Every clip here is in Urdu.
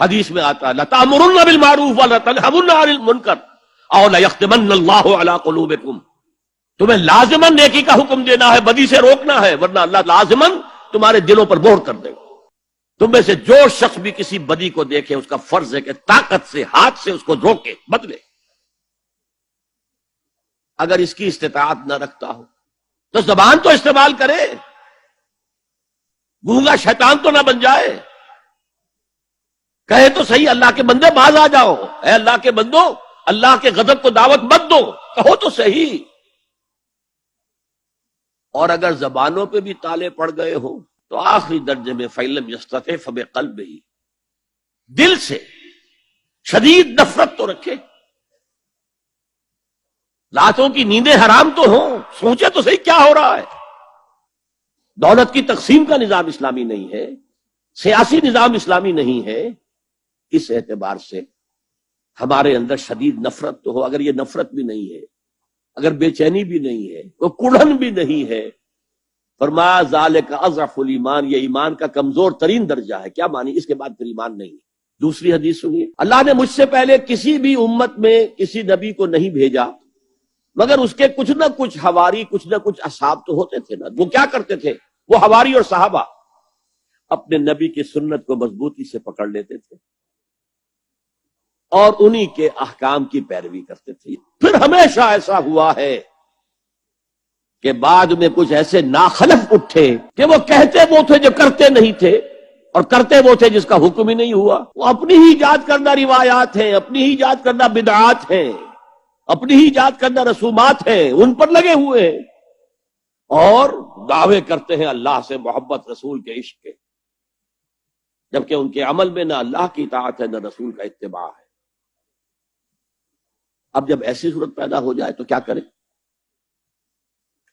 حدیث میں آتا ہے لَتَأْمُرُنَّ بِالْمَعْرُوفِ وَلَتَنْهُنَّ عَنِ الْمُنكَرِ أَوْ لَيَخْتِمَنَّ اللَّهُ عَلَىٰ قُلُوبِكُمْ. تمہیں لازماً نیکی کا حکم دینا ہے، بدی سے روکنا ہے، ورنہ اللہ لازماً تمہارے دلوں پر مہر کر دے گا. تم میں سے جو شخص بھی کسی بدی کو دیکھے اس کا فرض ہے کہ طاقت سے، ہاتھ سے اس کو روکے، بدلے. اگر اس کی استطاعت نہ رکھتا ہو تو زبان تو استعمال کرے، گونگا شیطان تو نہ بن جائے. کہے تو صحیح اللہ کے بندے باز آ جاؤ، اے اللہ کے بندو اللہ کے غضب کو دعوت مت دو، کہو تو صحیح. اور اگر زبانوں پہ بھی تالے پڑ گئے ہوں تو آخری درجے میں فَإِلَّمْ يَسْتَطِعْ فَبِقَلْبِهِ، دل سے شدید نفرت تو رکھے. راتوں کی نیندیں حرام تو ہوں، سوچے تو صحیح کیا ہو رہا ہے. دولت کی تقسیم کا نظام اسلامی نہیں ہے، سیاسی نظام اسلامی نہیں ہے. اس اعتبار سے ہمارے اندر شدید نفرت تو ہو. اگر یہ نفرت بھی نہیں ہے، اگر بے چینی بھی نہیں ہے، وہ کڑھن بھی نہیں ہے، فرمایا ذالک اضعف الایمان، یہ ایمان کا کمزور ترین درجہ ہے. کیا مانی؟ اس کے بعد پھر ایمان نہیں ہے. دوسری حدیث سنیے، اللہ نے مجھ سے پہلے کسی بھی امت میں کسی نبی کو نہیں بھیجا مگر اس کے کچھ نہ کچھ حواری، کچھ نہ کچھ اصحاب تو ہوتے تھے نا. وہ کیا کرتے تھے؟ وہ حواری اور صحابہ اپنے نبی کی سنت کو مضبوطی سے پکڑ لیتے تھے اور انہی کے احکام کی پیروی کرتے تھے. پھر ہمیشہ ایسا ہوا ہے کہ بعد میں کچھ ایسے ناخلف اٹھے کہ وہ کہتے وہ تھے جو کرتے نہیں تھے، اور کرتے وہ تھے جس کا حکم ہی نہیں ہوا. وہ اپنی ہی ایجاد کردہ روایات ہیں، اپنی ہی ایجاد کردہ بدعات ہیں، اپنی ہی ایجاد کردہ رسومات ہیں، ان پر لگے ہوئے ہیں اور دعوے کرتے ہیں اللہ سے محبت، رسول کے عشق کے، جبکہ ان کے عمل میں نہ اللہ کی اطاعت ہے نہ رسول کا اتباع ہے. اب جب ایسی صورت پیدا ہو جائے تو کیا کریں؟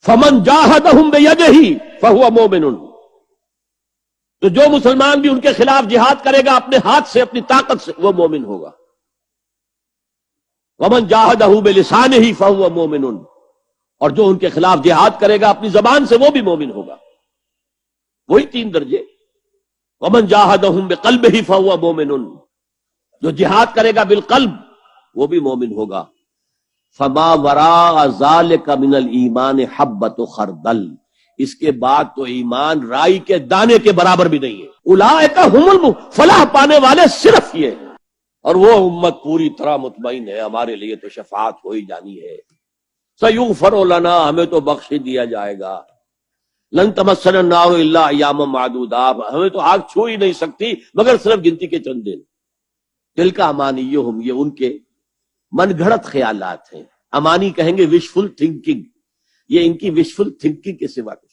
فَمَنْ جَاهَدَهُمْ بِيَدِهِ فَهُوَ مُؤْمِنٌ، تو جو مسلمان بھی ان کے خلاف جہاد کرے گا اپنے ہاتھ سے، اپنی طاقت سے، وہ مومن ہوگا. وَمَنْ جَاهَدَهُ بِلِسَانِهِ فَهُوَ مُؤْمِنٌ، اور جو ان کے خلاف جہاد کرے گا اپنی زبان سے، وہ بھی مومن ہوگا. وہی تین درجے. وَمَنْ جَاهَدَهُمْ بِقَلْبِهِ فَهُوَ مُؤْمِنٌ، جو جہاد کرے گا بالقلب وہ بھی مومن ہوگا. فَمَا وَرَاءَ ذَلِكَ مِنَ الْإِيمَانِ حَبَّةُ خَرْدَلٍ، اس کے بعد تو ایمان رائی کے دانے کے برابر بھی نہیں ہے. اولئک هم فلاح پانے والے صرف یہ ہیں، اور وہ امت پوری طرح مطمئن ہے ہمارے لیے تو شفاعت ہو ہی جانی ہے. سَيُغْفَرُ لَنَا، ہمیں تو بخش دیا جائے گا. لَن تَمَسَّنَا النَّارُ إِلَّا أَيَّامًا مَّعْدُودَاتٍ، ہمیں تو آگ چھو ہی نہیں سکتی مگر صرف گنتی کے چند دن. تِلْکَ أَمَانِيُّهُمْ، یہ ان کے من گھڑت خیالات ہیں. امانی کہیں گے وشفل تھنکنگ، یہ ان کی وشفل تھنکنگ کے سوا کچھ